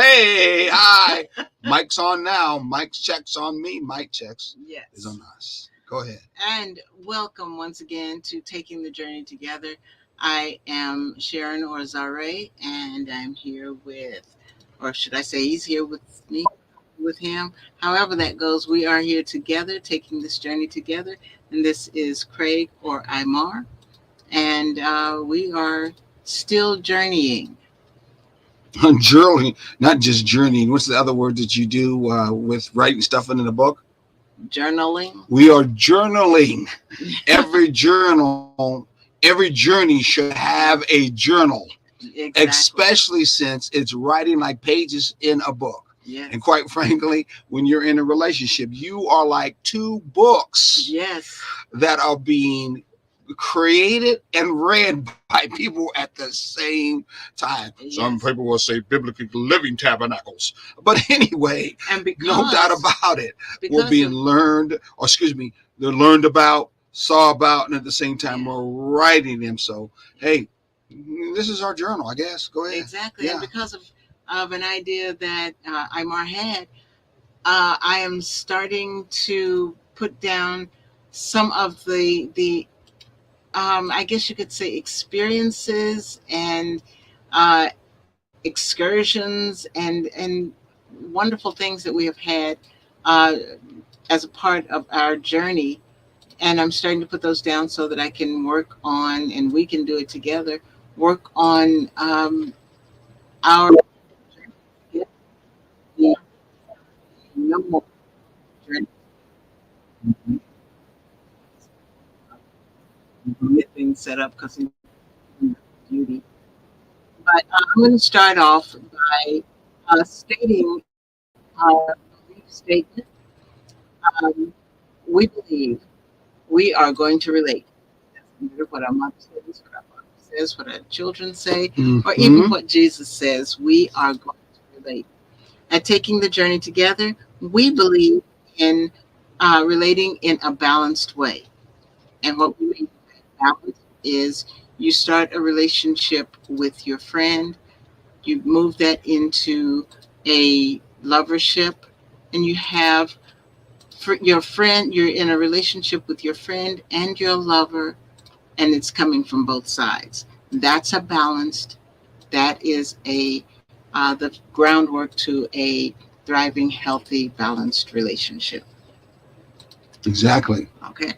Hey, hi. Mic's on now. Mic's checks on me. Mic checks is Yes. on us. Go ahead. And welcome once again to Taking the Journey Together. I am Sharon Orzare, and I'm here with, or should I say, he's here with me, with him. However that goes, we are here together, taking this journey together. And this is Craig or Imar, and we are still journeying. Journaling, not just journeying. What's the other word that you do with writing stuff in the book? Journaling. We are journaling. Every journal, every journey should have a journal, Exactly. especially since it's writing like pages in a book. Yes. And quite frankly, when you're in a relationship, you are like two books Yes. that are being created and read by people at the same time. Some Yes. people will say biblically living tabernacles. But anyway, And no doubt because about it, we're because being of learned, or excuse me, they're learned about, saw about, and at the same time, yeah, we're writing them. So, hey, this is our journal, I guess. Go ahead. exactly, and Yeah. because of an idea that Imar had, I am starting to put down some of the I guess you could say experiences and uh, excursions and wonderful things that we have had uh, as a part of our journey. And I'm starting to put those down so that I can work on, and we can do it together. Work on our no more journey. Mhm. Get things set up because beauty. But I'm going to start off by stating our belief statement. Um, we believe we are going to relate. Doesn't matter what our mother says, what our father says, what our children say, or even Mhm. what Jesus says. We are going to relate. At taking the journey together, we believe in relating in a balanced way. And what we mean by balance is you start a relationship with your friend, you move that into a lovership, and you have for your friend, you're in a relationship with your friend and your lover, and it's coming from both sides. That's a balanced, that is the groundwork to a thriving, healthy, balanced relationship. Exactly. Okay.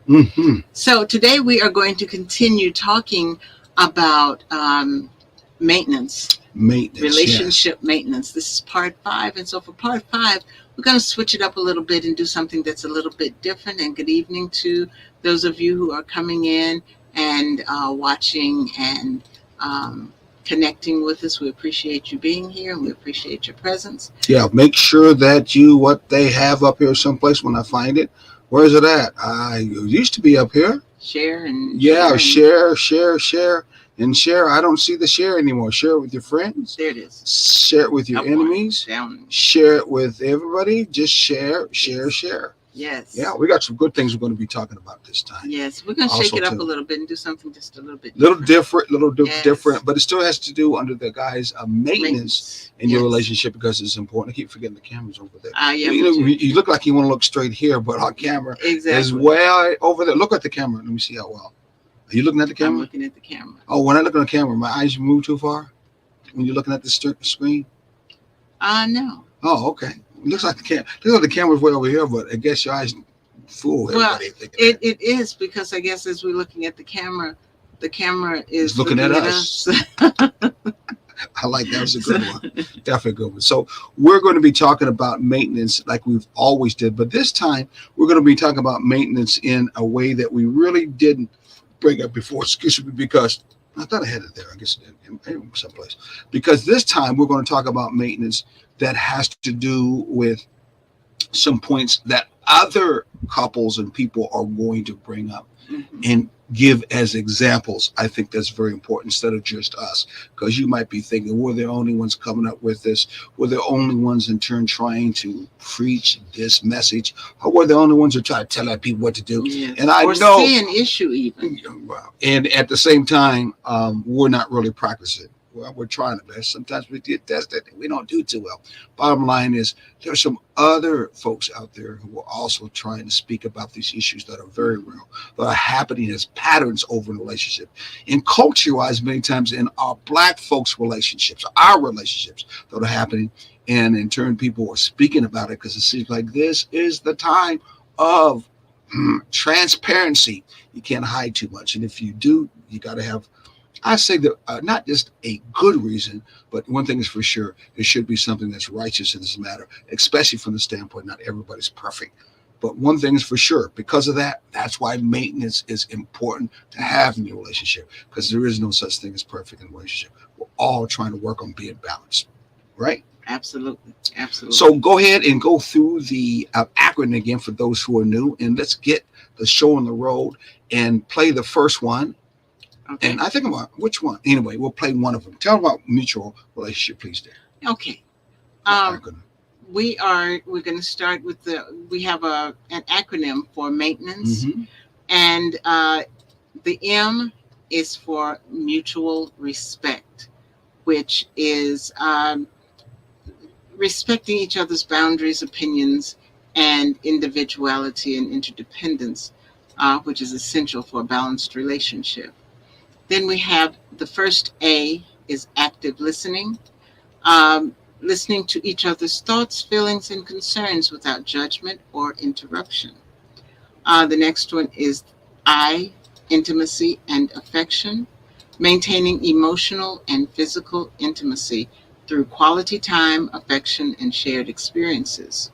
Hmm. So today we are going to continue talking about maintenance, Maintenance. relationship maintenance. This is part 5. And so for part 5, we're going to switch it up a little bit and do something that's a little bit different. And good evening to those of you who are coming in and watching and connecting with us. We appreciate you being here and we appreciate your presence. Yeah, make sure that what they have up here someplace when I find it. Where is it at? I used to be up here. Share and Yeah, share. share, and share. I don't see the share anymore. Share it with your friends. There it is. Share it with your Up one, enemies. down. Share it with everybody. Just share, share, Yes. share. Yes. Yeah, we got some good things we're going to be talking about this time. Yes, we're going to shake Also, it up too. a little bit and do something just a little bit Little different. different, Yes. different, but it still has to do under the guise of maintenance Maintenance. in your Yes. relationship because it's important. I keep forgetting the camera's over there. Yeah, you, me too. you look like you want to look straight here, but our camera is Exactly. way over there. Look at the camera. Let me see how well. Are you looking at the I'm camera? looking at the camera. Oh, when I look at the camera, my eyes move too far when you're looking at the screen. No. Oh, okay. Looks like the camera's way over here, but I guess your eyes fool Well, everybody thinking that. it is because I guess as we're looking at the camera is It's looking at us. us. I like that. Was a good one. Definitely a good one. So we're going to be talking about maintenance like we've always did, but this time we're going to be talking about maintenance in a way that we really didn't bring up before. Excuse me, because I thought I had it there. I guess in someplace. Because this time we're going to talk about maintenance that has to do with some points that other couples and people are going to bring up and give as examples. I think that's very important instead of just us, because you might be thinking we're the only ones coming up with this. We're the only ones in turn trying to preach this message, or we're the only ones who try to tell our people what to do. Yes. And I or know, see an issue even. and at the same time, we're not really practicing well, we're trying the best. Sometimes we get tested and we don't do too well. Bottom line is there's some other folks out there who are also trying to speak about these issues that are very real, that are happening as patterns over in relationship. And culture-wise, many times in our black folks' relationships, our relationships that are happening. And in turn, people are speaking about it because it seems like this is the time of transparency. You can't hide too much. And if you do, you got to have, I say that not just a good reason, but one thing is for sure, there should be something that's righteous in this matter, especially from the standpoint, not everybody's perfect. But one thing is for sure, because of that, that's why maintenance is important to have in your relationship, because there is no such thing as perfect in a relationship. We're all trying to work on being balanced, right? Absolutely. Absolutely. So go ahead and go through the acronym again for those who are new, and let's get the show on the road and play the first one. Okay. And I think about which one. Anyway, we'll play one of them. Tell about mutual relationship, please, there. Okay. Acronym. We're going to start with we have an acronym for maintenance, Mhm. and the M is for mutual respect, which is respecting each other's boundaries, opinions, and individuality and interdependence, which is essential for a balanced relationship. Then we have the first A is active listening, listening to each other's thoughts, feelings, and concerns without judgment or interruption. The next one is I, intimacy and affection, maintaining emotional and physical intimacy through quality time, affection, and shared experiences.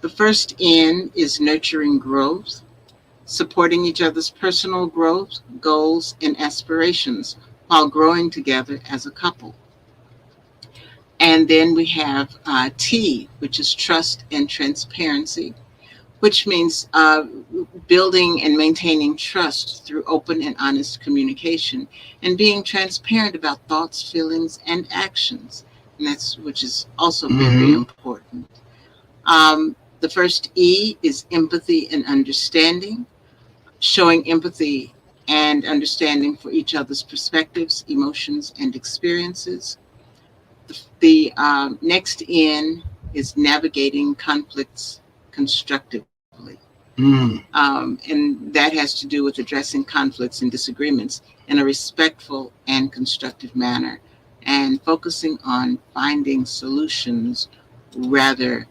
The first N is nurturing growth, supporting each other's personal growth, goals, and aspirations while growing together as a couple. And then we have T, which is trust and transparency, which means building and maintaining trust through open and honest communication and being transparent about thoughts, feelings, and actions. And which is also very important. The first E is empathy and understanding, showing empathy and understanding for each other's perspectives, emotions, and experiences. The next N is navigating conflicts constructively. And that has to do with addressing conflicts and disagreements in a respectful and constructive manner and focusing on finding solutions rather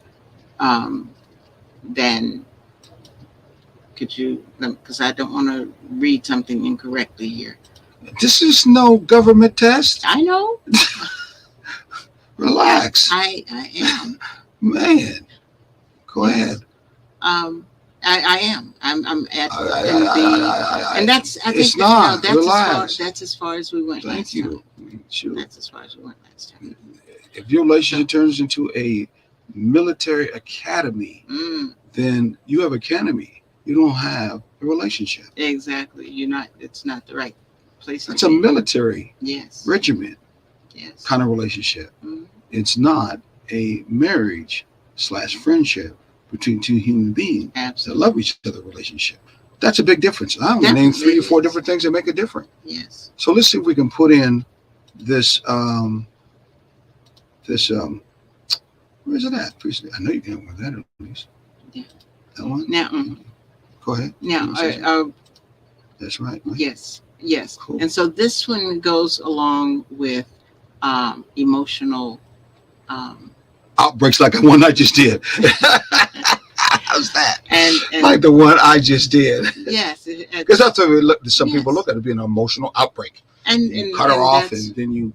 than, because I don't want to read something incorrectly here. This is no government test. I know. Relax. I am. Man, go ahead. I am. I'm at and that's. I think it's not. That's Relax. that's as far as we went. Thank you. Sure. That's as far as we went last time. If your relationship turns into a military academy, then you have academy. You don't have a relationship. Exactly. It's not the right place. It's a military regiment kind of relationship. It's not a marriage / friendship between two human beings that love each other relationship. That's a big difference. I'm going to name 3 or 4 different things that make a difference. Yes. So let's see if we can put in this, where is it at? I know you can with that at least. Yeah. That one? Now, go ahead. Now, that's right. Yes. Cool. And so this one goes along with emotional outbreaks like the one I just did. How's that? And like the one I just did. Yes. Because that's what some people look at it being an emotional outbreak. And you cut her off and then you...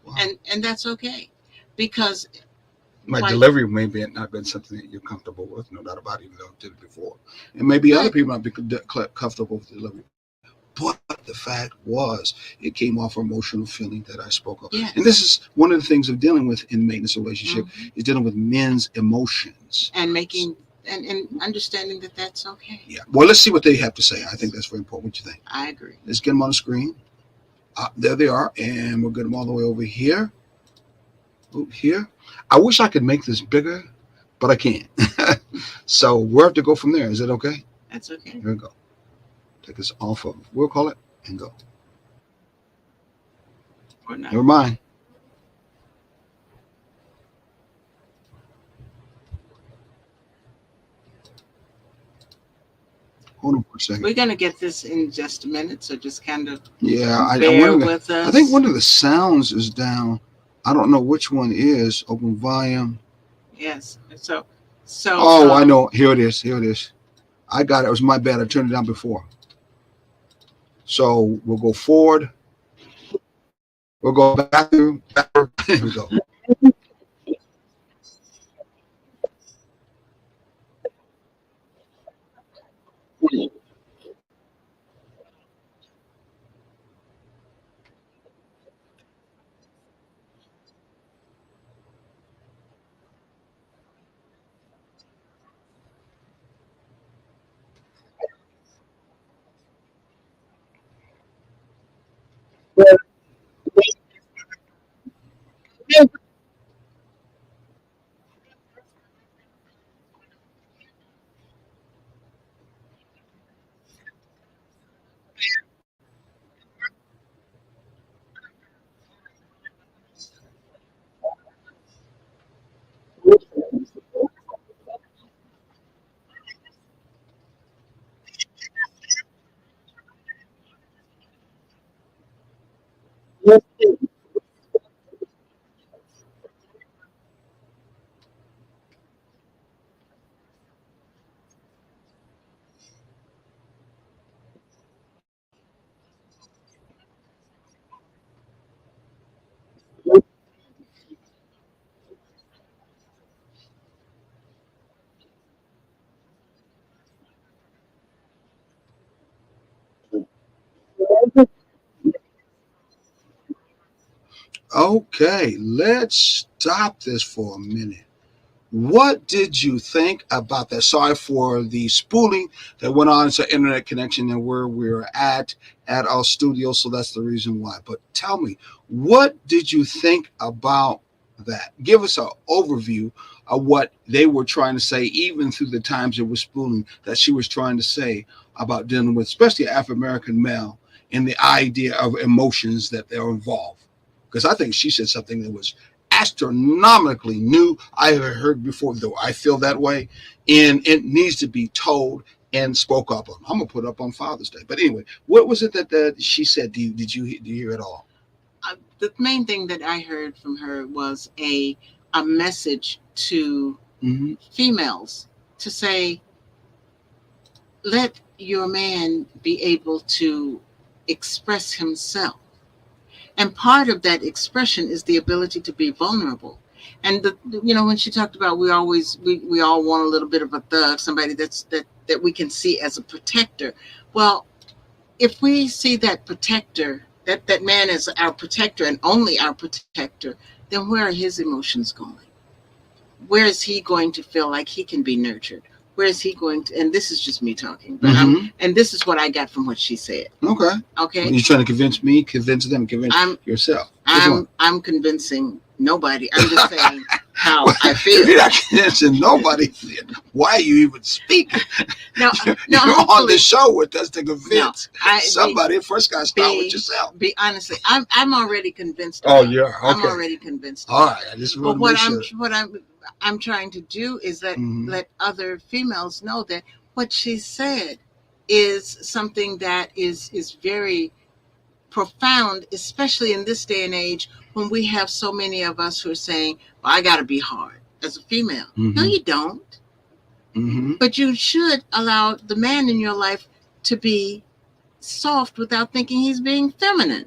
Wow. And that's okay. Because... My delivery may not been something that you're comfortable with, no doubt about it, even though I did it before. And maybe other people might be comfortable with delivery. But the fact was, it came off an emotional feeling that I spoke of. Yes. And this is one of the things of dealing with in maintenance relationship, is dealing with men's emotions. And making, and understanding that that's okay. Yeah. Well, let's see what they have to say. I think that's very important. What you think? I agree. Let's get them on the screen. There they are. And we'll get them all the way over here. Here. I wish I could make this bigger, but I can't. So we'll have to go from there. Is it okay? That's okay. Here we go. Take this off of, we'll call it, and go. or not. Never mind. Hold on for a second. We're gonna get this in just a minute, so just kind of Yeah, bear wonder. with us. I think one of the sounds is down. I don't know which one is. Open volume. Yes. So Oh, I know. Here it is. Here it is. I got it. It was my bad. I turned it down before. So we'll go forward. We'll go back through. Here we go. Okay, let's stop this for a minute. What did you think about that? Sorry for the spooling that went on. It's an internet connection and where we're at our studio, so that's the reason why. But tell me, what did you think about that? Give us an overview of what they were trying to say, even through the times it was spooling that she was trying to say about dealing with, especially African American male, and the idea of emotions that they're involved. Because I think she said something that was astronomically new I ever heard before, though I feel that way, and it needs to be told and spoke up on. I'm gonna put up on Father's Day. But anyway, what was it that she said? Did you hear it all? The main thing that I heard from her was a message to females to say, let your man be able to express himself. And part of that expression is the ability to be vulnerable. And when she talked about we all want a little bit of a thug, somebody that we can see as a protector. Well, if we see that protector, that man as our protector and only our protector, then where are his emotions going? Where is he going to feel like he can be nurtured? Where is he going to? And this is just me talking, but and this is what I got from what she said. Okay. Okay. You're trying to convince me, convince them, convince yourself. I'm convincing nobody. I'm just saying how I feel. If you're not convincing nobody, why are you even speaking? No, you're on the show with us to convince somebody. First, got to start with yourself. Be honestly, I'm already convinced. Oh, yeah. Okay. I'm already convinced. All right. I just want to make sure. What I'm trying to do is let other females know that what she said is something that is very profound, especially in this day and age when we have so many of us who are saying, well, I got to be hard as a female. No, you don't. But you should allow the man in your life to be soft without thinking he's being feminine.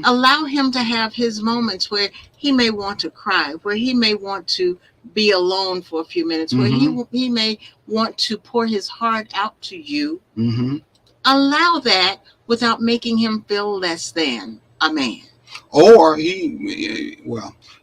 Allow him to have his moments where he may want to cry, where he may want to be alone for a few minutes, where he may want to pour his heart out to you. Allow that without making him feel less than a man. Or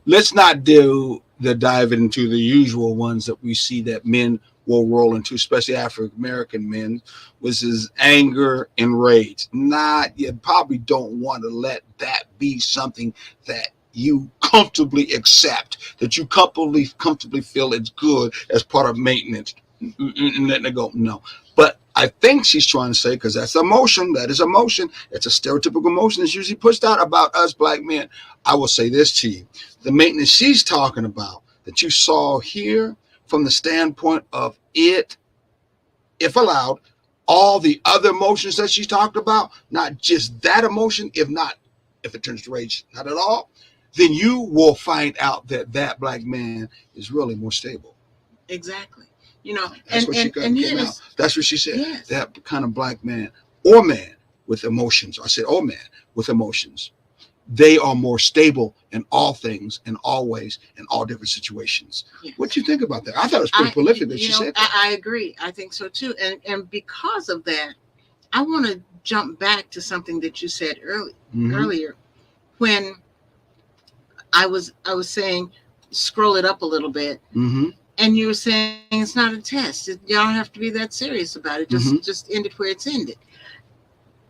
let's not dive into the usual ones that we see that men will roll into, especially African American men, was his anger and rage. You probably don't want to let that be something that you comfortably accept, that you comfortably feel it's good as part of maintenance. And letting it go. No, But I think she's trying to say, because that's emotion, that is emotion. It's a stereotypical emotion that's usually pushed out about us black men. I will say this to you. The maintenance she's talking about that you saw here from the standpoint of it, if allowed, all the other emotions that she's talked about, not just that emotion, if it turns to rage, not at all, then you will find out that that black man is really more stable. Exactly. You know, That's what she came out. That's what she said. Yes. That kind of black man or man with emotions. I said, oh man with emotions. They are more stable in all things, in all ways, in all different situations. Yes. What do you think about that? I thought it was pretty prolific that she said that. I agree. I think so too. And because of that, I want to jump back to something that you said earlier when I was saying scroll it up a little bit. Mm-hmm. And you were saying it's not a test. You don't have to be that serious about it. Just end it where it's ended.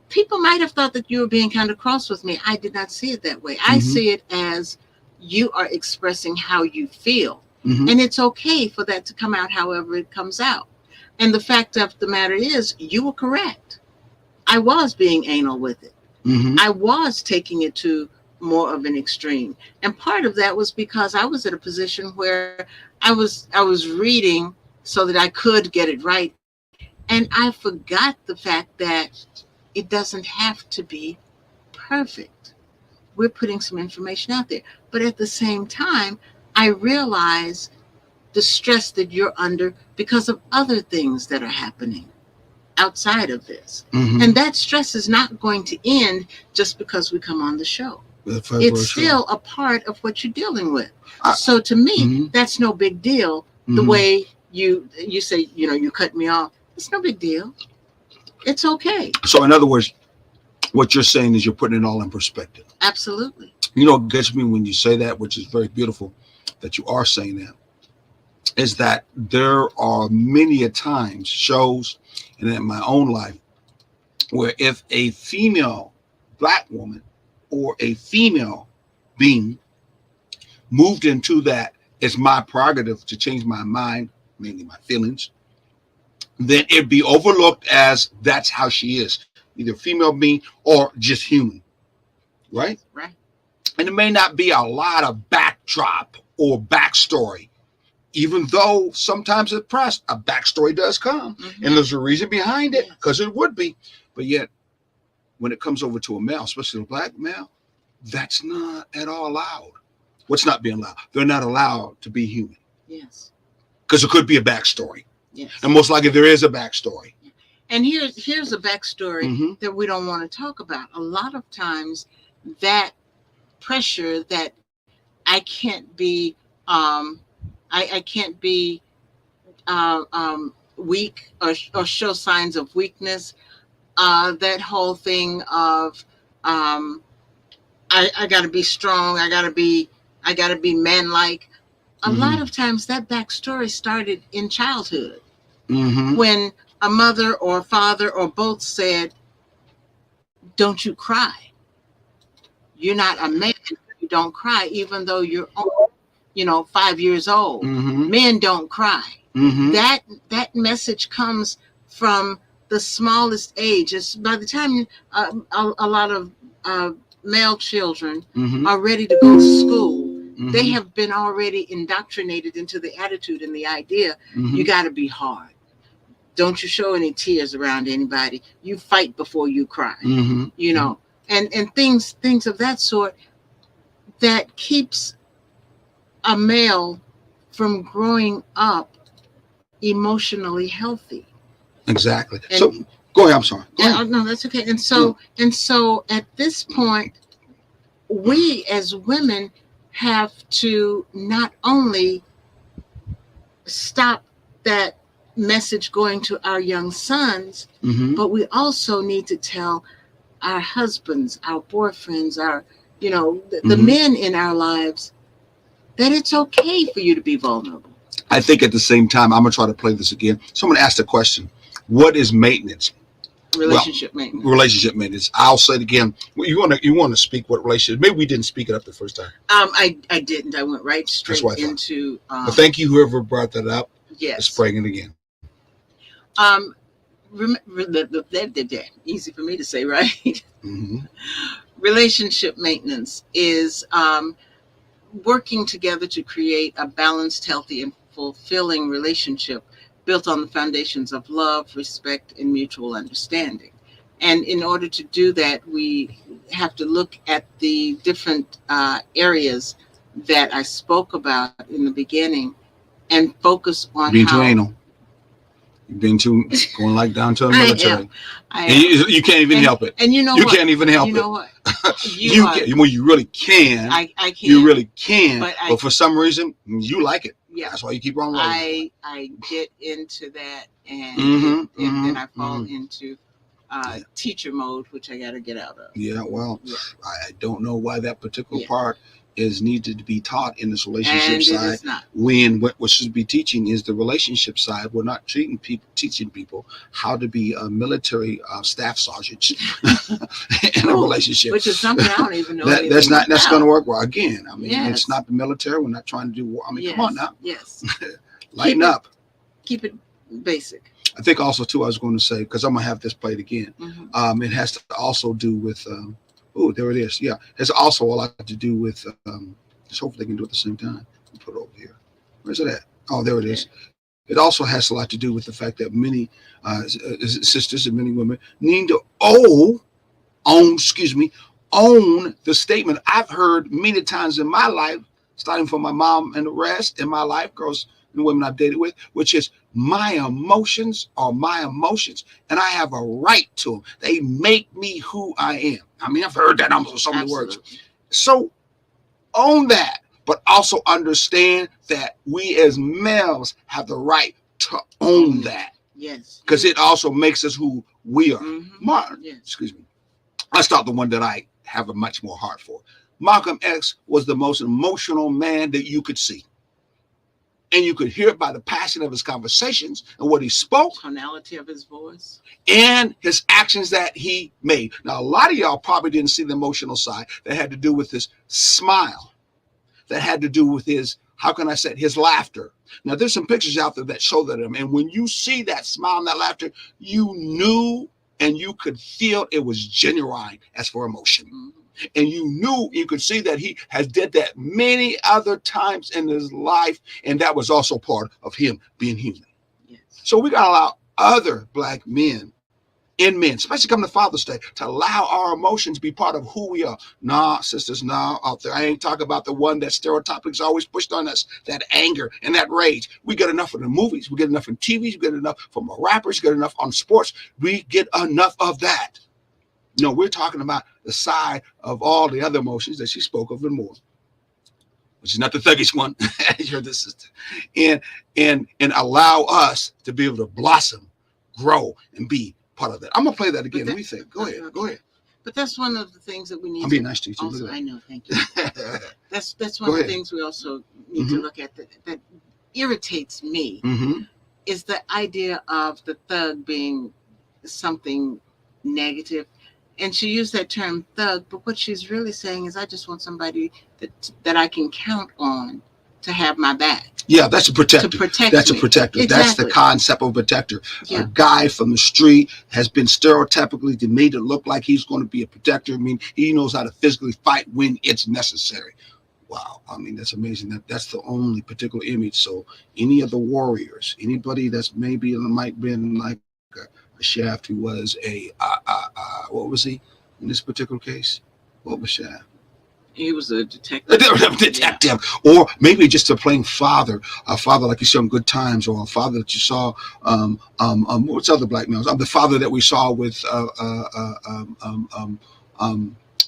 People might have thought that you were being kind of cross with me. I did not see it that way. I see it as you are expressing how you feel. And it's okay for that to come out however it comes out. And the fact of the matter is, you were correct. I was being anal with it. I was taking it to more of an extreme. And part of that was because I was at a position where I was reading so that I could get it right. And I forgot the fact that it doesn't have to be perfect. We're putting some information out there. But at the same time, I realize the stress that you're under because of other things that are happening outside of this. And that stress is not going to end just because we come on the show. It's still a part of what you're dealing with. So to me, that's no big deal. The way you say, you cut me off. It's no big deal. It's okay. So in other words, what you're saying is you're putting it all in perspective. Absolutely. You know, it gets me when you say that, which is very beautiful that you are saying that, is that there are many a times shows and in my own life where if a female black woman or a female being moved into that, it's my prerogative to change my mind, mainly my feelings, then it'd be overlooked as that's how she is, either female being or just human, right? Right. And it may not be a lot of backdrop or backstory, even though sometimes at press a backstory does come, and there's a reason behind it, because it would be. But yet, when it comes over to a male, especially a black male, that's not at all allowed. What's not being allowed? They're not allowed to be human. Yes. Because it could be a backstory. Yes. And most likely there is a backstory. And here's a backstory that we don't want to talk about. A lot of times that pressure that I can't be I can't be weak or show signs of weakness. That whole thing of I got to be strong. I got to be manlike. A lot of times that backstory started in childhood when a mother or a father or both said, "Don't you cry. You're not a man. You don't cry, even though you're 5 years old. Men don't cry." That message comes from the smallest age. It's by the time a lot of male children are ready to go to school, they have been already indoctrinated into the attitude and the idea, you got to be hard. Don't you show any tears around anybody. You fight before you cry. And things of that sort that keeps a male from growing up emotionally healthy. Exactly. And so go ahead. I'm sorry. No, that's okay. And so at this point, we as women have to not only stop that message going to our young sons, but we also need to tell our husbands, our boyfriends, our the men in our lives that it's okay for you to be vulnerable. I think at the same time, I'm going to try to play this again. Someone asked a question. What is maintenance? Relationship maintenance. Relationship maintenance. I'll say it again. You want to speak what relationship? Maybe we didn't speak it up the first time. I didn't. I went right straight into. But thank you, whoever brought that up. Yes. Let's bring it again. easy for me to say, right? Hmm. Relationship maintenance is working together to create a balanced, healthy, and fulfilling relationship built on the foundations of love, respect, and mutual understanding. And in order to do that, we have to look at the different areas that I spoke about in the beginning and focus on Being too how anal. Being too going like down to the I military. am. I And am. you can't even And, help it. and you know You what? can't even help You it. know what? You are. can. Well, you really can. I can. You really can. But But for some reason, you like it. Yeah. That's why you keep on rolling. I get into that, and then I fall into teacher mode, which I got to get out of. Yeah, well, Yeah. I don't know why that particular Yeah. part is needed to be taught in this relationship And side. it is not. When what should be teaching is the relationship side. We're not teaching people how to be military staff sergeants in a relationship. Which is something I don't even know. That's going to work well. Again, I mean, Yes. It's not the military. We're not trying to do war. I mean, Yes. come on now. Yes. Lighten up. Keep it basic. I think also too, I was going to say, because I'm going to have this played again. Mm-hmm. It has to also do with there it is. Yeah, it's also a lot to do with. Just hope they can do it at the same time. Put it over here. Where's it at? Oh, there it is. It also has a lot to do with the fact that many sisters and many women need to own the statement I've heard many times in my life, starting from my mom and the rest in my life, girls and women I've dated with, which is my emotions are my emotions, and I have a right to them. They make me who I am. I mean, I've heard that almost so many words. So own that, but also understand that we as males have the right to own that. Yes. Because it also makes us who we are. Mm-hmm. Martin, yes. Excuse me. Let's start the one that I have a much more heart for. Malcolm X was the most emotional man that you could see. And you could hear it by the passion of his conversations and what he spoke. Tonality of his voice. And his actions that he made. Now, a lot of y'all probably didn't see the emotional side that had to do with his smile, that had to do with his, his laughter. Now, there's some pictures out there that show that him. And when you see that smile and that laughter, you knew and you could feel it was genuine as for emotion. Mm-hmm. And you could see that he has did that many other times in his life. And that was also part of him being human. Yes. So we got to allow other Black men, especially coming to Father's Day, to allow our emotions be part of who we are. Nah, sisters, nah, out there. I ain't talking about the one that stereotypically is always pushed on us, that anger and that rage. We get enough in the movies. We get enough in TVs. We get enough from our rappers. We get enough on sports. We get enough of that. No, we're talking about the side of all the other emotions that she spoke of and more, which is not the thuggish one. You're the sister. And allow us to be able to blossom, grow, and be part of that. I'm going to play that again. What do you think? Go ahead. But that's one of the things that we need I'm being nice to you too. Also, I know, thank you. That's one of the things we also need to look at that irritates me, is the idea of the thug being something negative. And she used that term thug, but what she's really saying is I just want somebody that I can count on to have my back. Yeah, that's a protector. To protect That's me. A protector. Exactly. That's the concept of a protector. Yeah. A guy from the street has been stereotypically made it look like he's going to be a protector. I mean, he knows how to physically fight when it's necessary. Wow. I mean, that's amazing. That's the only particular image. So any of the warriors, anybody that's maybe might been like a Shaft, who was what was he in this particular case? What was Shaft? He was a detective. Yeah. Or maybe just a plain father, a father like you saw in Good Times, or a father that you saw. What's other Black males? The father that we saw with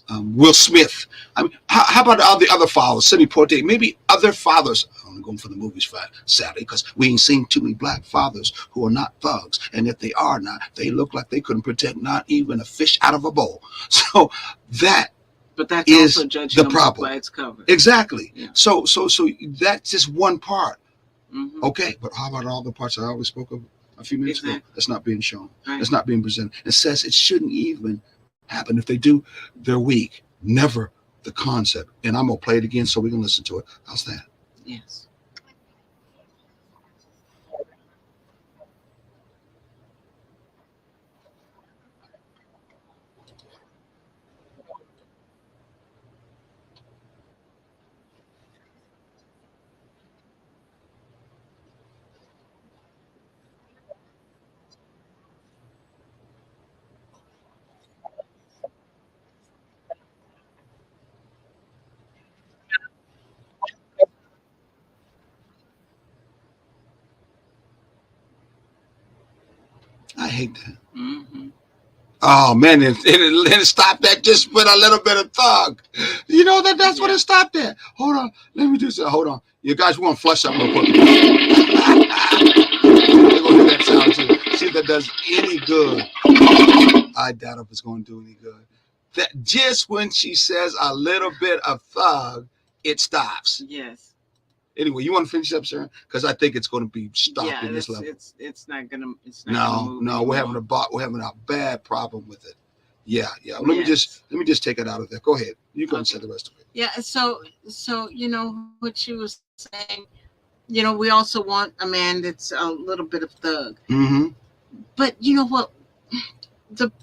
Will Smith. I mean, how about all the other fathers? Sidney Poitier, maybe other fathers. I'm going for the movies, sadly, because we ain't seen too many Black fathers who are not thugs, and if they are not, they look like they couldn't protect not even a fish out of a bowl. So that. But that's is also judging the problem by its cover. Exactly. Yeah. So that's just one part. Mm-hmm. Okay, but how about all the parts I always spoke of a few minutes ago? That's not being shown. Right. That's not being presented. It says it shouldn't even happen. If they do, they're weak. Never the concept. And I'm gonna play it again so we can listen to it. How's that? Yes. hate that. Mm-hmm. Oh man, and it stopped that just with a little bit of thug. You know that's what it stopped at. Hold on, let me do something. Hold on, you guys want to flush something real quick? They're gonna do that sound too. See if that does any good. I doubt if it's gonna do any good. That just when she says a little bit of thug, it stops. Yes. Anyway, you want to finish up, sir? Because I think it's going to be stopped Yeah, in this level. it's not gonna move No, anymore. we're having a bad problem with it. Yeah. Let me just take it out of there. Go ahead. You go and say the rest of it. Yeah. So you know what she was saying. You know, we also want a man that's a little bit of thug. Mm-hmm. But you know what?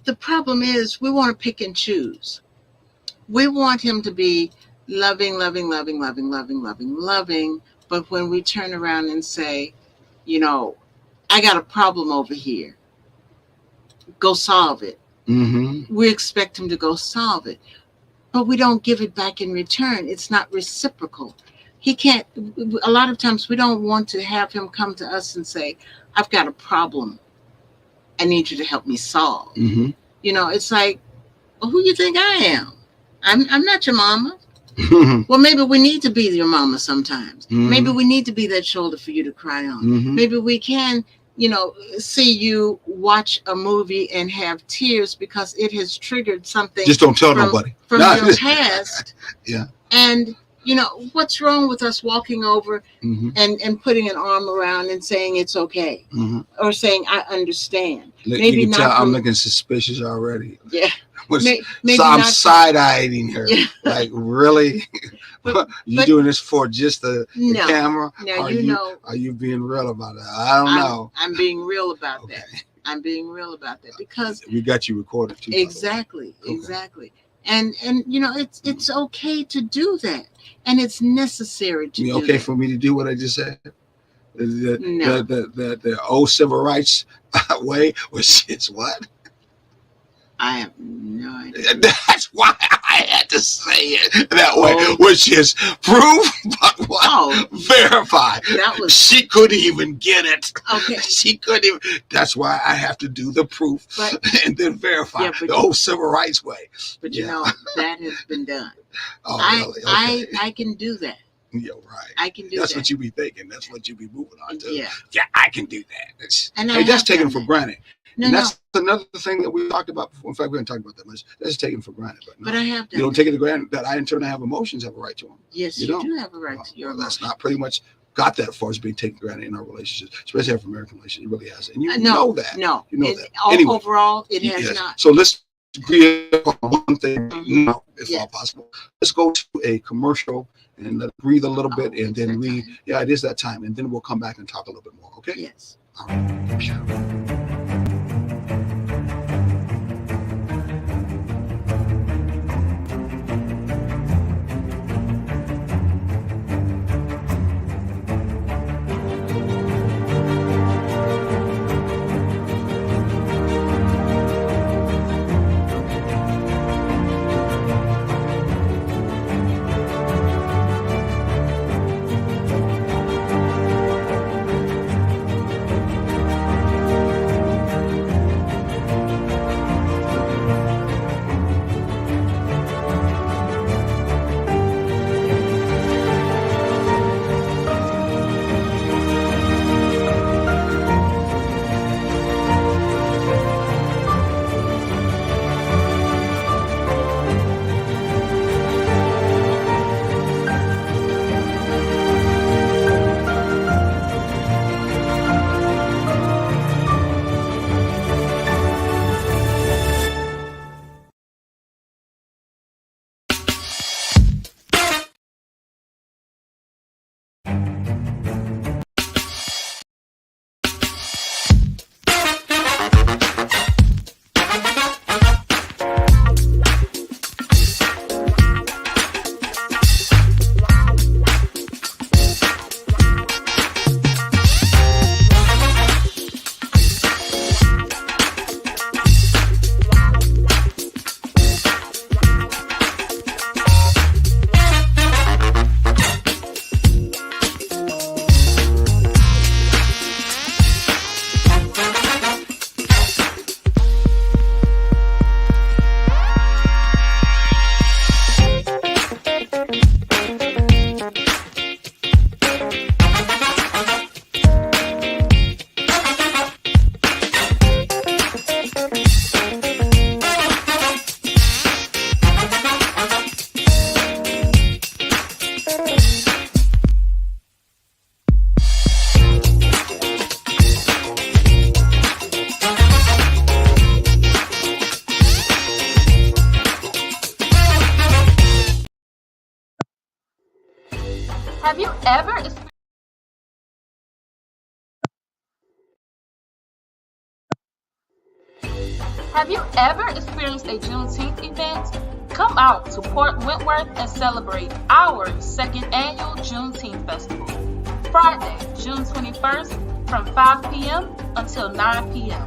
The problem is we want to pick and choose. We want him to be loving. But when we turn around and say, you know, I got a problem over here, go solve it. Mm-hmm. We expect him to go solve it, but we don't give it back in return. It's not reciprocal. He can't. A lot of times we don't want to have him come to us and say, I've got a problem I need you to help me solve. Mm-hmm. You know, it's like, well, who you think I am? I'm not your mama. Mm-hmm. Well, maybe we need to be your mama sometimes. Mhm. Maybe we need to be that shoulder for you to cry on. Mm-hmm. Maybe we can, you know, see you watch a movie and have tears because it has triggered something Just don't tell from- nobody. from Nah, your past. Yeah. And, you know, what's wrong with us walking over Mm-hmm. and putting an arm around and saying it's okay, Mm-hmm. or saying I understand? Look, Maybe you can not tell I'm from- looking suspicious already. Yeah. Which- Maybe so I'm not from- side-eyeing her. Yeah. Like, really? But- you but- doing this for just the No. camera? Now, Are you know, Are you being real about it? I don't know. I'm being real about Okay. that. I'm being real about that because We got you recorded too. by the way. exactly. Okay. And you know, it's okay to do that, and it's necessary to You do okay that. for me to do what I just said? No. The old civil rights way, which is what? I have no idea. That's why I had to say it that way, Oh. which is prove but what? Oh, Verify. that was She couldn't even get it. okay. She couldn't even. That's why I have to do the proof But and then verify Yeah, but- the old civil rights way. but you Yeah. know that has been done. Oh, I really? Okay. I can do that. Yeah, right. I can do That's that. what you be thinking. That's what you be moving on to. Yeah. Yeah, I can do that. And I Hey, that's have taken done for that. granted. No, And no. that's another thing that we talked about before. In fact, we haven't talked about that much. That's taken for granted. But, no, But I have you done. don't take it for granted that I, in turn, have emotions, have a right to them. Yes, you you don't. do have a right to your Well, that's emotions. not pretty much got that far as being taken for granted in our relationships, especially African American relationships. It really has. And you No, know that. No, You know It- that. o- Anyway. overall, it has Yes. not. So let's agree on one thing Mhm. now, if Yes. all possible. Let's go to a commercial and let it breathe a little Oh, bit, and it's then that we, time. yeah, it is that time, and then we'll come back and talk a little bit more. Okay. Yes. All right. Have you ever experienced a Juneteenth event? Come out to Port Wentworth and celebrate our second annual Juneteenth Festival. Friday, June 21st from 5 p.m. until 9 p.m.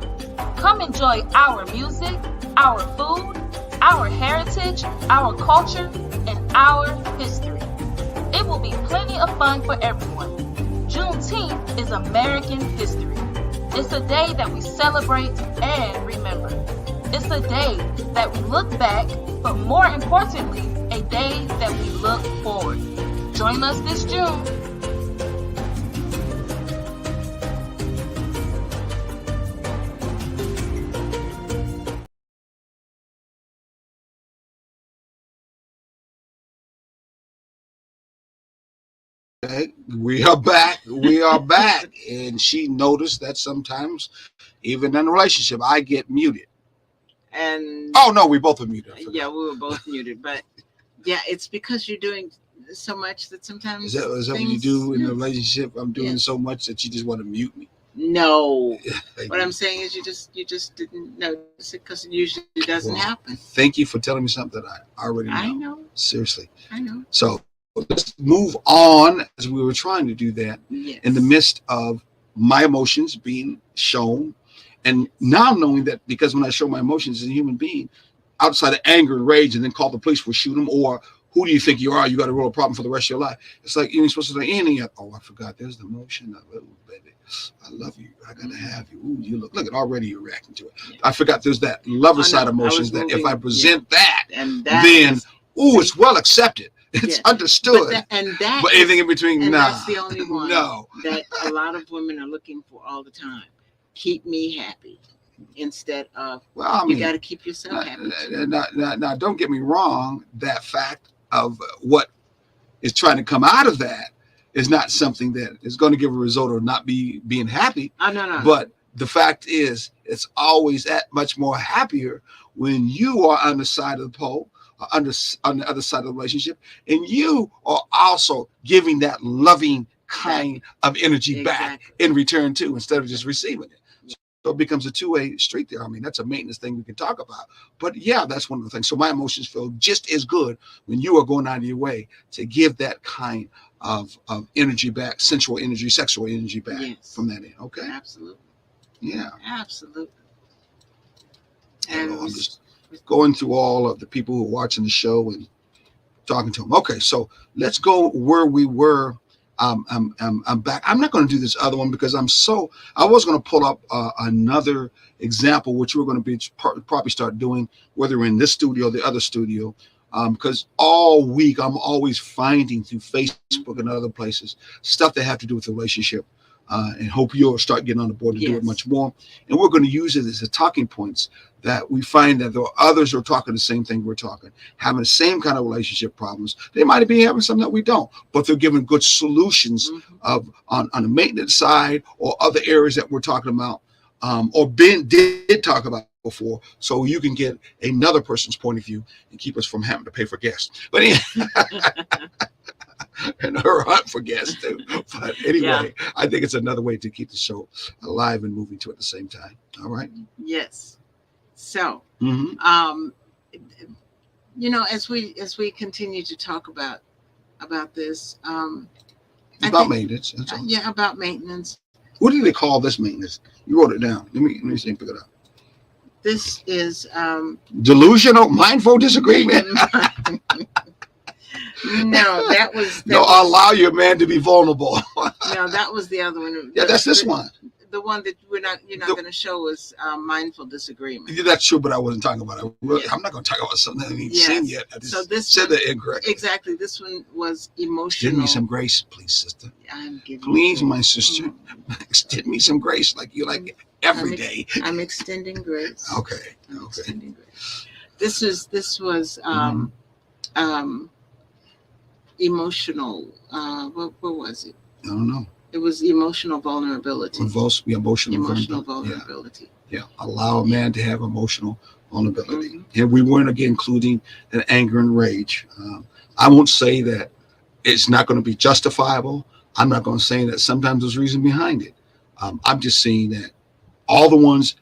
Come enjoy our music, our food, our heritage, our culture, and our history. It will be plenty of fun for everyone. Juneteenth is American history. It's a day that we celebrate and remember. It's a day that we look back, but more importantly, a day that we look forward. Join us this June. Okay, we are back. We are back. And she noticed that sometimes, even in a relationship, I get muted. And Oh no, we both are muted. yeah, we were both muted, but yeah, it's because you're doing so much that sometimes Is that what you do in a relationship? I'm doing so much that you just want to mute me. No, what I'm saying is you just didn't notice it because it usually doesn't happen. Thank you for telling me something that I already know. I know. Seriously. I know. So let's move on, as we were trying to do that in the midst of my emotions being shown. And now knowing that, because when I show my emotions as a human being, outside of anger and rage, and then call the police, we'll shoot them, or who do you think you are? You got a real problem for the rest of your life. It's like you ain't supposed to say anything. Oh, I forgot. There's the emotion of it, baby. I love you. I gotta have you. Ooh, you look at already you're reacting to it. I forgot there's that lover side emotions that if I present that, then it's well accepted. It's understood. But anything in between, and nah. That's the only one that a lot of women are looking for all the time. Keep me happy instead of, you got to keep yourself happy. Now, don't get me wrong. That fact of what is trying to come out of that is not something that is going to give a result or not being happy. Oh, no. But the fact is, it's always that much more happier when you are on the side of the pole, on the other side of the relationship, and you are also giving that loving kind of energy back in return too, instead of just receiving it. So it becomes a two-way street there. I mean, that's a maintenance thing we can talk about. But yeah, that's one of the things. So my emotions feel just as good when you are going out of your way to give that kind of energy back, sensual energy, sexual energy back from that end. Okay? Absolutely. Yeah. Absolutely. And I'm just going through all of the people who are watching the show and talking to them. Okay, so let's go where we were. I'm back. I'm not going to do this other one because I was going to pull up another example, which we're going to be probably start doing, whether in this studio or the other studio, because all week I'm always finding through Facebook and other places stuff that have to do with the relationship, and hope you'll start getting on the board to do it much more. And we're going to use it as a talking points that we find that there are others who are talking the same thing we're talking, having the same kind of relationship problems. They might be having some that we don't, but they're giving good solutions on the maintenance side or other areas that we're talking about, or did talk about before, so you can get another person's point of view and keep us from having to pay for guests. But and her hunt for guests too. But anyway, I think it's another way to keep the show alive and moving to at the same time. All right. Yes. So, as we continue to talk about this, about maintenance. That's all. Yeah, about maintenance. What do they call this maintenance? You wrote it down. Let me see, pick it up. This is delusional, mindful disagreement. No, that was allow your man to be vulnerable. No, that was the other one. Yeah, that's this one. The one that you're not going to show us mindful disagreement. Yeah, that's true, but I wasn't talking about it. I'm not going to talk about something I haven't even seen yet. I just said that incorrectly. Exactly. This one was emotional. Extend me some grace, please, sister. I'm giving please, my sister. Extend me some grace like you like every day. I'm extending grace. Okay. Extending grace. This was emotional. What was it? I don't know. It was emotional vulnerability. Emotional vulnerability. Yeah. Allow a man to have emotional vulnerability. And we weren't again including an anger and rage. I won't say that it's not going to be justifiable. I'm not going to say that sometimes there's reason behind it. I'm just saying that all the ones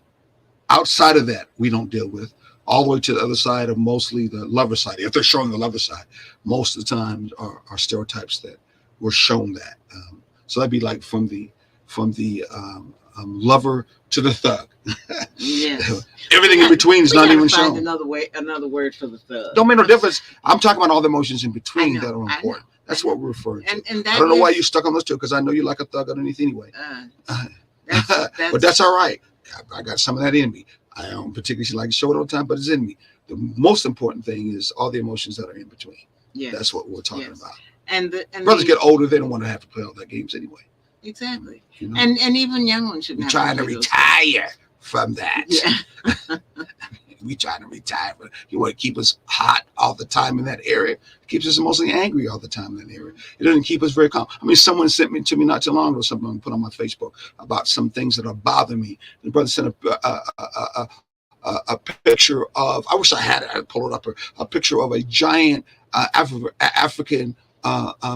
Outside of that, we don't deal with. All the way to the other side of mostly the lover side. If they're showing the lover side, most of the time are stereotypes that were shown that. So that'd be like from the lover to the thug. Yes. Everything in between is We not gotta even find shown. another word for the thug. Don't make no difference. I'm talking about all the emotions in I between know, that are I important. know, That's I know. what we're referring to. And I that don't know why is, you're stuck on those two, because I know you like a thug underneath anyway. that's But that's all right. I got some of that in me. I don't particularly like to show it all the time, but it's in me. The most important thing is all the emotions that are in between. yes. That's what we're talking Yes. about. And Brothers get older, they don't want to have to play all that games anyway. exactly. You know? And even young ones shouldn't We're have trying to play those retire from that. Yeah. We trying to retire, but you want to keep us hot all the time in that area. It keeps us mostly angry all the time in that area. It doesn't keep us very calm. I mean, someone sent me to me not too long ago, something I put on my Facebook about some things that are bothering me. The brother sent a picture of, I wish I had it, I'd pull it up, a picture of a giant African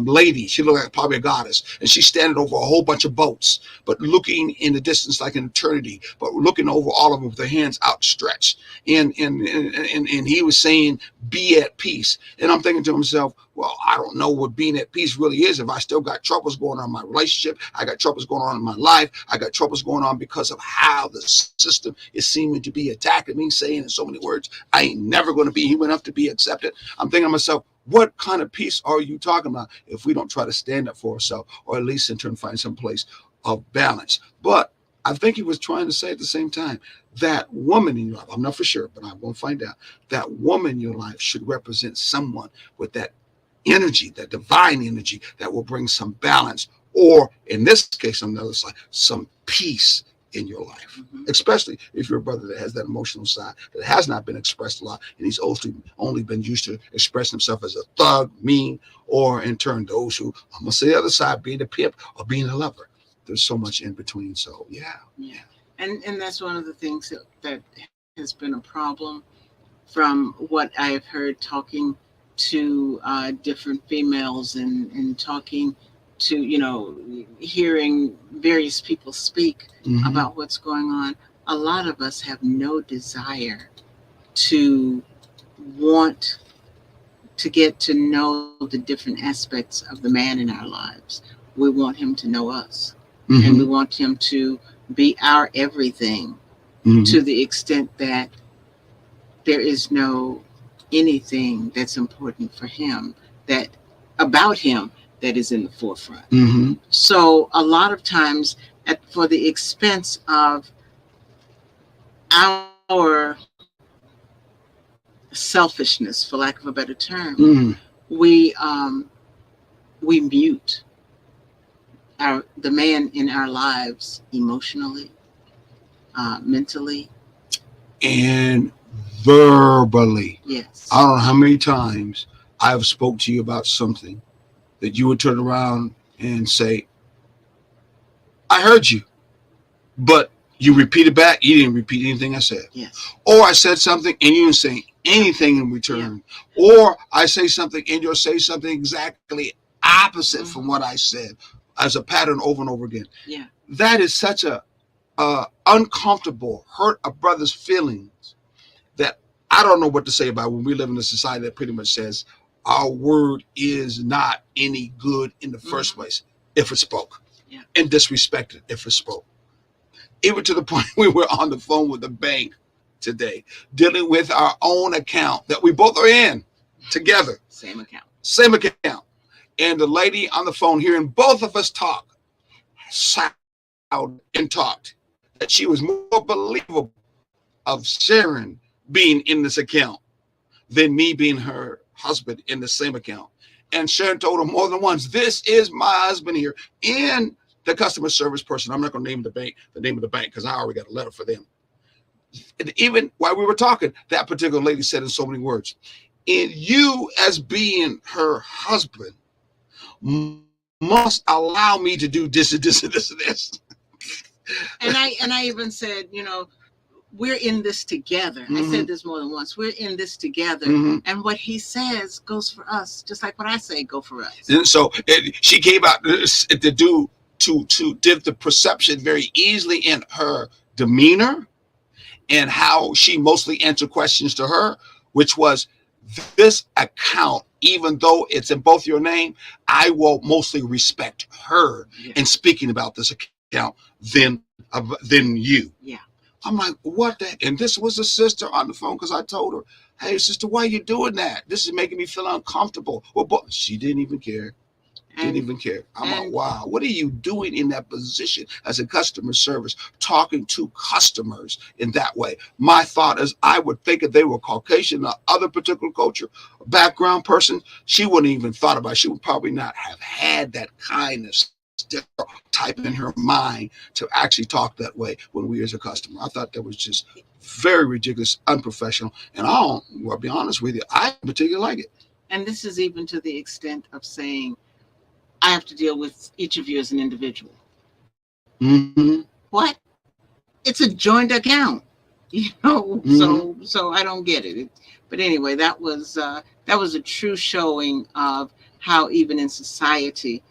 lady. She looked like probably a goddess, and she's standing over a whole bunch of boats, but looking in the distance like an eternity, but looking over all of them with their hands outstretched. And he was saying, be at peace. And I'm thinking to myself, well, I don't know what being at peace really is. If I still got troubles going on in my relationship, I got troubles going on in my life, I got troubles going on because of how the system is seeming to be attacking me, saying in so many words, I ain't never going to be human enough to be accepted. I'm thinking to myself, what kind of peace are you talking about if we don't try to stand up for ourselves, or at least in turn find some place of balance? But I think he was trying to say at the same time, that woman in your life, I'm not for sure, but I'm going to find out, that woman in your life should represent someone with that energy, that divine energy that will bring some balance, or in this case, on the other side, some peace in your life, especially if you're a brother that has that emotional side that has not been expressed a lot, and he's only been used to expressing himself as a thug, mean, or in turn those who, I'm gonna say the other side, being a pimp or being a lover. There's so much in between. So yeah. And that's one of the things that has been a problem from what I have heard talking to different females and talking to, hearing various people speak about what's going on. A lot of us have no desire to want to get to know the different aspects of the man in our lives. We want him to know us, and we want him to be our everything, to the extent that there is no anything that's important for him about him that is in the forefront. So a lot of times for the expense of our selfishness, for lack of a better term, we mute the man in our lives emotionally, mentally, and verbally. Yes. I don't know how many times I've spoke to you about something that you would turn around and say, I heard you, but you repeated back. You didn't repeat anything I said. Yes. Or I said something and you didn't say anything in return. Yeah. Or I say something and you'll say something exactly opposite from what I said, as a pattern over and over again. Yeah. That is such a uncomfortable, hurt a brother's feelings that I don't know what to say about when we live in a society that pretty much says our word is not any good in the first place if it spoke, and disrespected if it spoke. Even to the point we were on the phone with the bank today, dealing with our own account that we both are in together. Same account. And the lady on the phone, hearing both of us talk, sat out and talked that she was more believable of Sharon being in this account than me being her husband in the same account. And Sharon told her more than once, this is my husband here. And the customer service person, I'm not going to name the name of the bank, because I already got a letter for them. And even while we were talking, that particular lady said in so many words, and you as being her husband must allow me to do this and this and this and this. And I even said, we're in this together. I said this more than once. We're in this together. And what he says goes for us, just like what I say go for us. And so she came out to do the perception very easily in her demeanor and how she mostly answered questions to her, which was, this account, even though it's in both your name, I will mostly respect her in speaking about this account than you. Yeah. I'm like, what the? And this was a sister on the phone, because I told her, hey, sister, why are you doing that? This is making me feel uncomfortable. Well, but she didn't even care. Didn't even care. I'm like, wow, what are you doing in that position as a customer service, talking to customers in that way? My thought is, I would think if they were Caucasian or other particular culture, background person, she wouldn't even thought about it. She would probably not have had that kind of stereotype in her mind to actually talk that way when we as a customer. I thought that was just very ridiculous, unprofessional. And I'll be honest with you, I particularly like it. And this is even to the extent of saying, I have to deal with each of you as an individual. Mm-hmm. What? It's a joint account, So I don't get it. But anyway, that was a true showing of how even in society,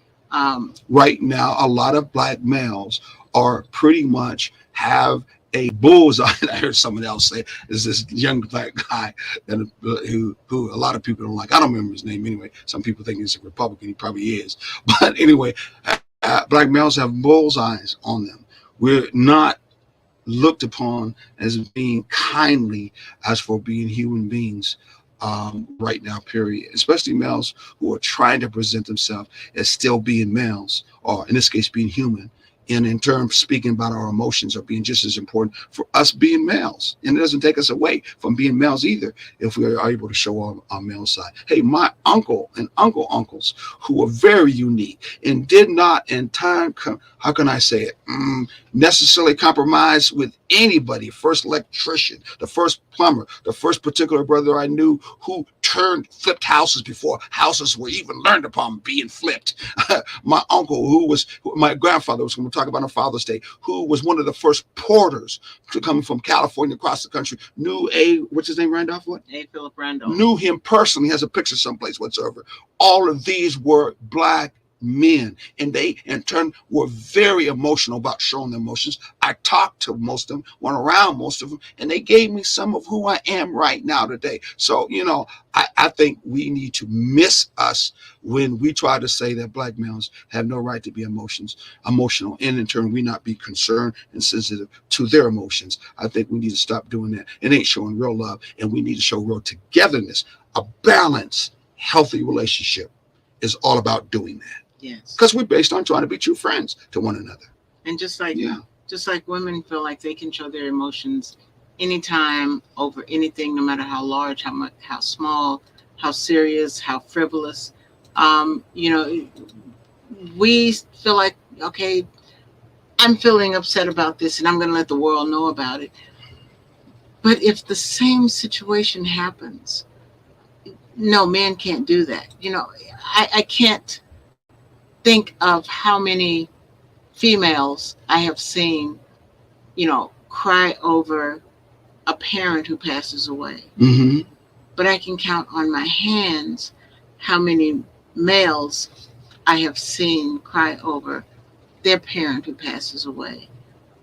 right now, a lot of black males are pretty much have a bullseye. I heard someone else say, is this young black guy that who a lot of people don't like. I don't remember his name anyway. Some people think he's a Republican. He probably is. But anyway, black males have bullseyes on them. We're not looked upon as being kindly as for being human beings right now, period. Especially males who are trying to present themselves as still being males, or in this case, being human. And in terms speaking about our emotions are being just as important for us being males. And it doesn't take us away from being males either if we are able to show our male side. Hey, my uncle and uncles who were very unique and did not in time, how can I say it, necessarily compromise with anybody. First electrician, the first plumber, the first particular brother I knew who flipped houses before houses were even learned upon being flipped. My uncle, my grandfather was going to talk about on Father's Day, who was one of the first porters to come from California across the country, knew what's his name, Randolph? What? A. Philip Randolph. Knew him personally, has a picture someplace whatsoever. All of these were black men, and they in turn were very emotional about showing their emotions. I talked to most of them, went around most of them, and they gave me some of who I am right now today. So I think we need to miss us when we try to say that black males have no right to be emotional, and in turn we not be concerned and sensitive to their emotions. I think we need to stop doing that. It ain't showing real love, and we need to show real togetherness. A balanced, healthy relationship is all about doing that. Yes. Because we're based on trying to be true friends to one another. And just like women feel like they can show their emotions anytime over anything, no matter how large, how small, how serious, how frivolous. We feel like, okay, I'm feeling upset about this and I'm going to let the world know about it. But if the same situation happens, no, man can't do that. I can't think of how many females I have seen, cry over a parent who passes away. Mm-hmm. But I can count on my hands how many males I have seen cry over their parent who passes away,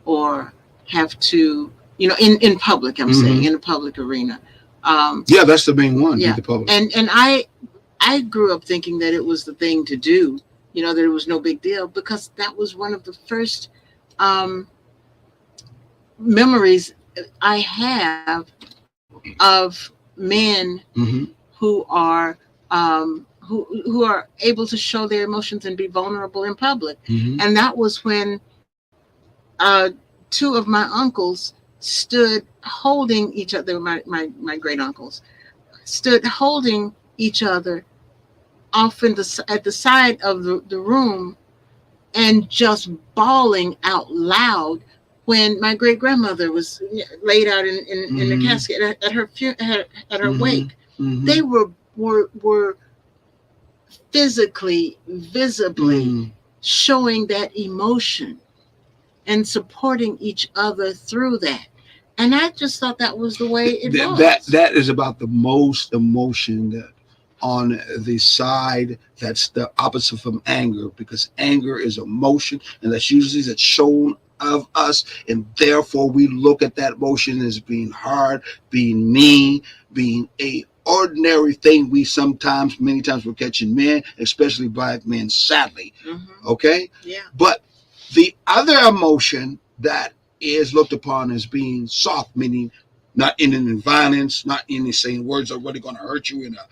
or have to, in public, I'm saying, in a public arena. That's the main one. Yeah. The public. And I grew up thinking that it was the thing to do, that it was no big deal, because that was one of the first memories I have of men who are who are able to show their emotions and be vulnerable in public. And that was when two of my uncles stood holding each other. My great uncles stood holding each other off at the side of the room, and just bawling out loud when my great grandmother was laid out in the casket at her wake. They were physically, visibly showing that emotion and supporting each other through that. And I just thought that was the way it was. That is about the most emotion that on the side that's the opposite from anger, because anger is emotion, and that's usually shown of us, and therefore we look at that emotion as being hard, being mean, being a ordinary thing. We sometimes, many times, we're catching men, especially black men, sadly. Okay, Yeah. but the other emotion that is looked upon as being soft, meaning not ending in violence, not ending saying words are really going to hurt you in a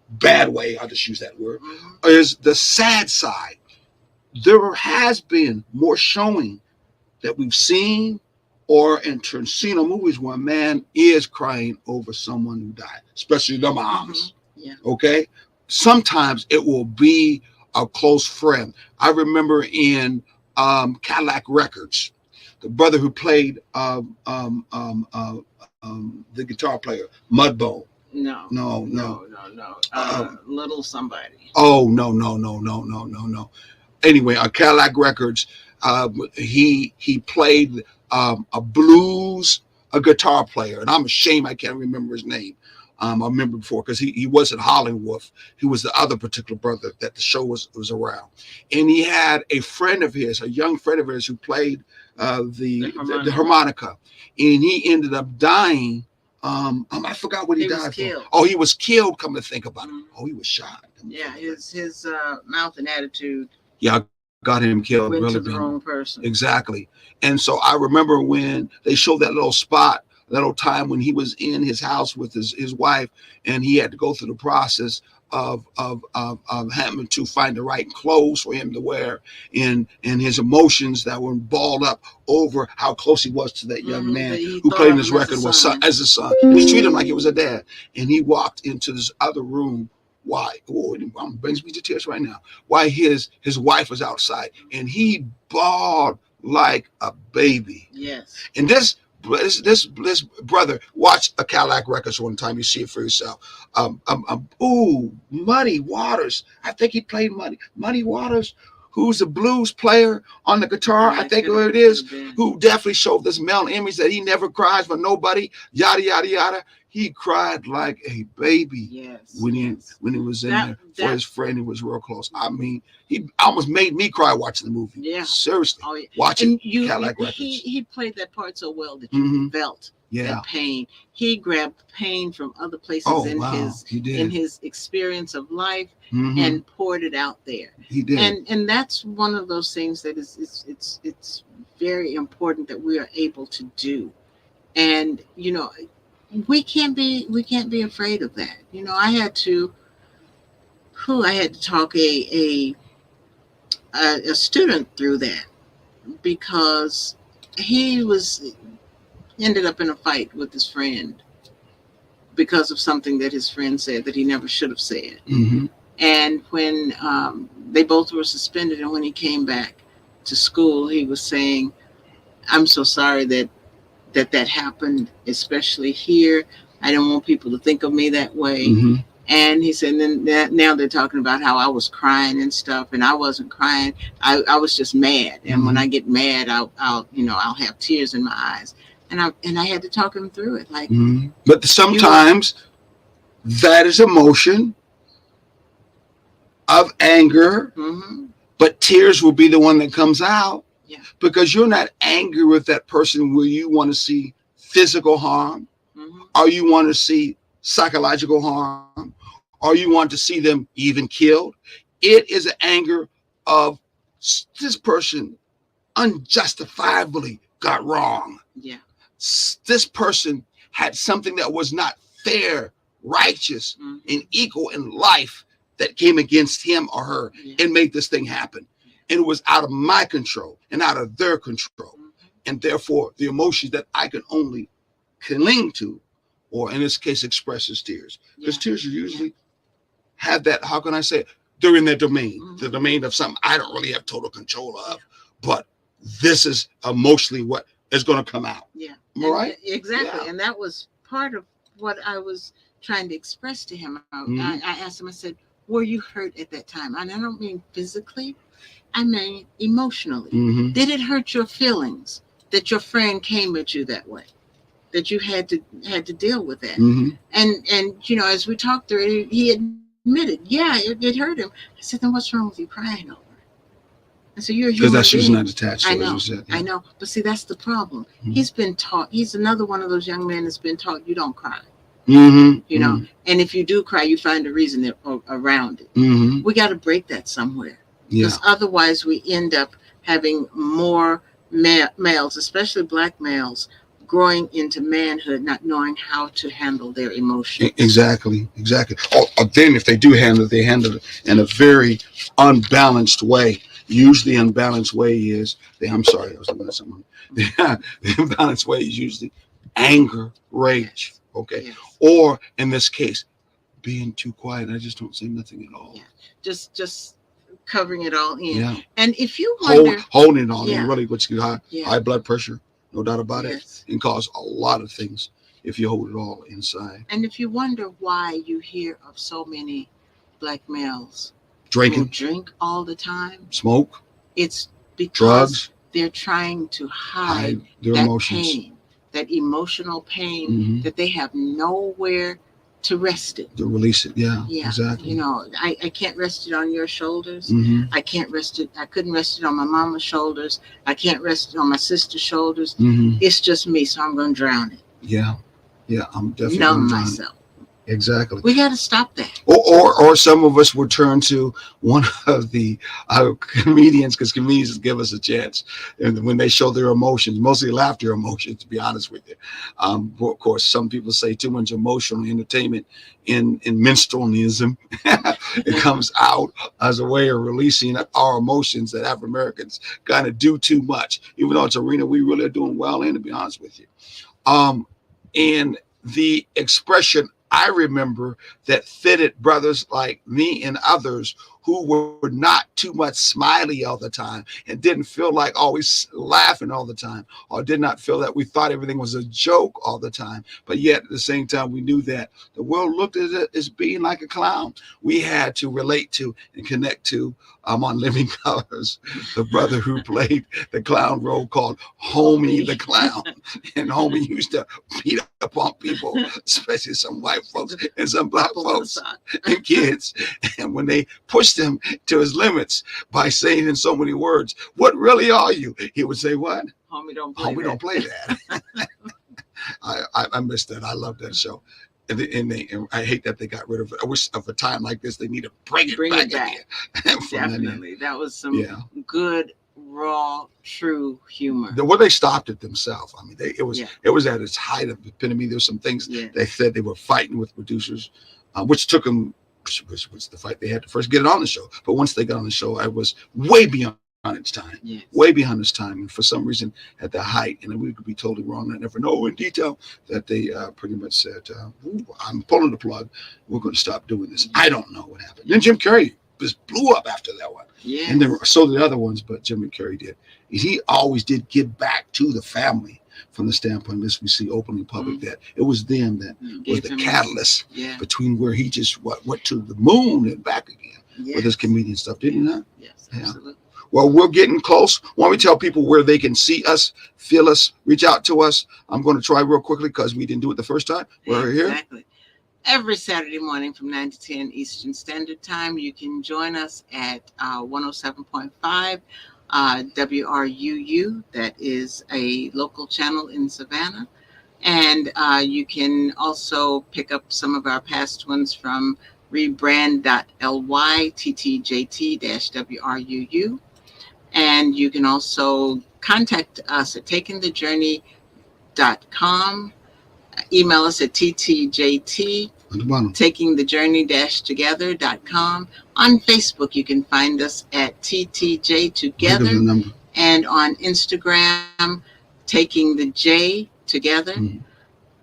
bad way, I'll just use that word, is the sad side. There has been more showing that we've seen or in Tarantino movies where a man is crying over someone who died, especially the moms. Yeah. Okay? Sometimes it will be a close friend. I remember in Cadillac Records, the brother who played the guitar player, Mudbone. No. Little somebody. Oh, no. Anyway, on Cadillac Records, he played a blues, a guitar player, and I'm ashamed I can't remember his name. I remember before because he wasn't Hollywood. He was the other particular brother that the show was around, and he had a friend of his, a young friend of his, who played the harmonica, and he ended up dying. I forgot what he died for. Oh, he was killed. Come to think about it. Oh, he was shot. Yeah, his mouth and attitude. Yeah, got him killed. Went really to the wrong person. Exactly. And so I remember when they showed that little spot, that little time when he was in his house with his wife, and he had to go through the process of having to find the right clothes for him to wear, and his emotions that were balled up over how close he was to that young man who played in his record was as a son. And he treated him like he was a dad. And he walked into this other room. Why? Oh, it brings me to tears right now. Why his wife was outside, and he bawled like a baby. Yes. And this brother, watch a Cadillac Records one time. You see it for yourself. Muddy Waters. I think he played Muddy Waters, who's a blues player on the guitar. I think who it is, who definitely showed this male image that he never cries for nobody. Yada yada yada. He cried like a baby when he was in there for his friend who was real close. I mean, he almost made me cry watching the movie. Yeah, seriously. Oh, yeah. Watching Cadillac Records. He played that part so well that you felt that pain. He grabbed pain from other places in his experience of life and poured it out there. He did, and that's one of those things that it's very important that we are able to do, and we can't be afraid of that. I had to talk a student through that, because he ended up in a fight with his friend because of something that his friend said that he never should have said. And when they both were suspended, and when he came back to school, he was saying, "I'm so sorry that happened, especially here. I don't want people to think of me that way." And he said, now they're talking about how I was crying and stuff, and I wasn't crying. I was just mad. And when I get mad, I'll have tears in my eyes. And I had to talk him through it. Like, but sometimes that is emotion of anger, but tears will be the one that comes out. Yeah. Because you're not angry with that person where you want to see physical harm, or you want to see psychological harm, or you want to see them even killed. It is an anger of this person unjustifiably got wrong. Yeah. This person had something that was not fair, righteous, and equal in life that came against him or her and made this thing happen. And it was out of my control and out of their control. And therefore, the emotions that I can only cling to, or in this case, express as tears. Because tears are usually have that, how can I say it? They're in their domain, the domain of something I don't really have total control of. But this is emotionally what is going to come out. Yeah. Am I right? Exactly. Yeah. And that was part of what I was trying to express to him. I asked him, I said, were you hurt at that time? And I don't mean physically. I mean emotionally. Did it hurt your feelings that your friend came at you that way, that you had to deal with that? And as we talked through it, he admitted, it hurt him. I said, then what's wrong with you crying over it? I said, you're a Because human that shoe's being. not attached to I it, as know, you said. I know. But see, that's the problem. Mhm. He's been taught, he's another one of those young men that's been taught you don't cry, Mm-hmm. you know, and if you do cry, you find a reason around it. Mm-hmm. We got to break that somewhere. Yeah. Because otherwise we end up having more males, especially black males, growing into manhood, not knowing how to handle their emotions. Exactly. Or then if they do handle it, they handle it in a very unbalanced way. Usually unbalanced way is, I'm sorry, I was looking at someone. The imbalanced way is usually anger, rage, okay? Yes. Or in this case, being too quiet. I just don't say nothing at all. Yeah. Just covering it all in. Yeah. And if you wonder, holding it all Yeah. in, really, which high blood pressure, no doubt about it, yes. can cause a lot of things if you hold it all inside. And if you wonder why you hear of so many black males who Drinking, drink all the time, smoke, it's because drugs, they're trying to hide hide their that emotions. pain, that emotional pain Mhm. that they have nowhere to rest it. To release it. Yeah, Yeah, exactly. you know, I can't rest it on your shoulders. Mm-hmm. I can't rest it. I couldn't rest it on my mama's shoulders. I can't rest it on my sister's shoulders. Mm-hmm. It's just me, so I'm going to drown it. Yeah, I'm definitely Numb gonna drown it. myself. Exactly. We got to stop that. Or some of us would turn to one of the comedians, because comedians give us a chance, and when they show their emotions, mostly laughter emotions, to be honest with you. Of course, some people say too much emotional entertainment in minstrelsism. It comes out as a way of releasing our emotions that African Americans kind of do too much, even though it's an arena we really are doing well in, to be honest with you. And the expression I remember that fitted brothers like me and others who were not too much smiley all the time and didn't feel like always laughing all the time, or did not feel that we thought everything was a joke all the time. But yet at the same time, we knew that the world looked at it as being like a clown. We had to relate to and connect to, on Living Colors, the brother who played the clown role called Homie the Clown. And Homie used to beat up on people, especially some white folks and some black folks and kids. And when they pushed him to his limits by saying in so many words, "What really are you?" he would say, "What? Homie, don't play Homie, that. don't play that." I missed that. I love that show. And I hate that they got rid of it. I wish of a time like this, they need to bring it back. Definitely. That was some good, raw, true humor. Well, they stopped it themselves. I mean, it was at its height of epitome. There were some things they said they were fighting with producers, which took them, which was the fight they had to first get it on the show. But once they got on the show, I was way beyond its time, way behind its time, and for some reason at the height, and we could be totally wrong. I never know in detail that they pretty much said, "I'm pulling the plug. We're going to stop doing this." I don't know what happened. Then Jim Carrey just blew up after that one, and then so did the other ones, but Jim Carrey did. He always did give back to the family from the standpoint, as we see openly in public, that it was them that was the catalyst between where he just went to the moon and back again with his comedian stuff, didn't he not? Yes, absolutely. Well, we're getting close. Why don't we tell people where they can see us, feel us, reach out to us? I'm going to try real quickly because we didn't do it the first time. We're here. Exactly. Every Saturday morning from 9 to 10 Eastern Standard Time, you can join us at 107.5 WRUU. That is a local channel in Savannah. And you can also pick up some of our past ones from rebrand.ly TTJT-WRUU. And you can also contact us at takingthejourney.com. Email us at ttjt takingthejourney-together.com. On Facebook, you can find us at TTJ Together, and on Instagram, Taking the J Together.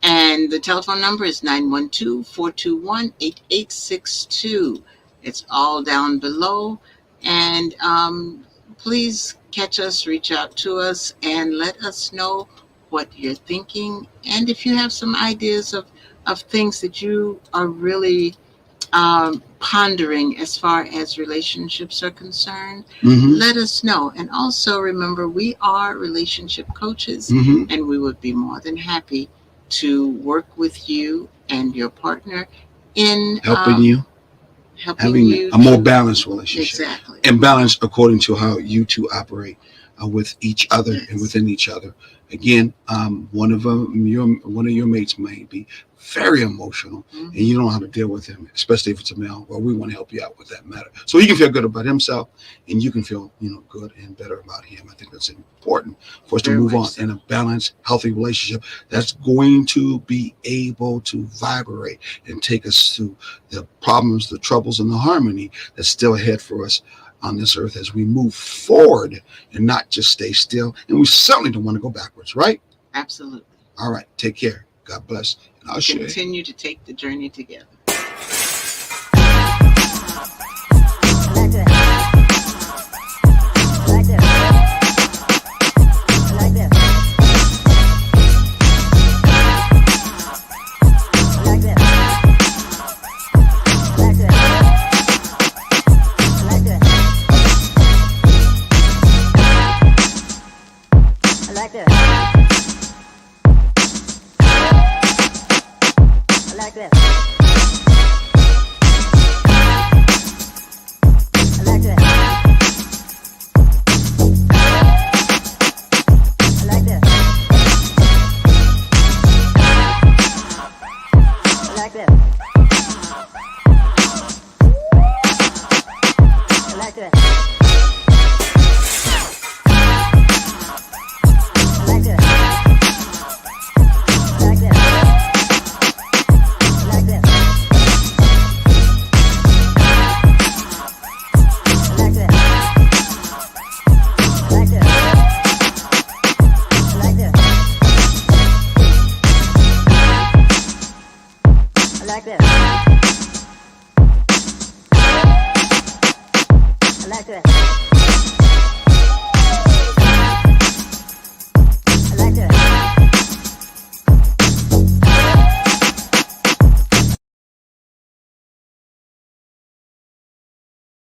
And the telephone number is 912-421-8862. It's all down below. And please catch us, reach out to us, and let us know what you're thinking. And if you have some ideas of things that you are really pondering as far as relationships are concerned, let us know. And also remember, we are relationship coaches, and we would be more than happy to work with you and your partner in helping you helping having you a more to- balanced relationship. Exactly. And balance according to how you two operate with each other and Yes. within each other. Again, one of your mates may be very emotional, Mhm. and you don't know how to deal with him, especially if it's a male. Well, we want to help you out with that matter, so he can feel good about himself, and you can feel good and better about him. I think that's important for us to Very move on much so. in a balanced, healthy relationship that's going to be able to vibrate and take us through the problems, the troubles, and the harmony that's still ahead for us on this earth as we move forward and not just stay still. And we certainly don't want to go backwards, right? Absolutely. All right. Take care. God bless. And I'll share. Continue to take the journey together. I like that.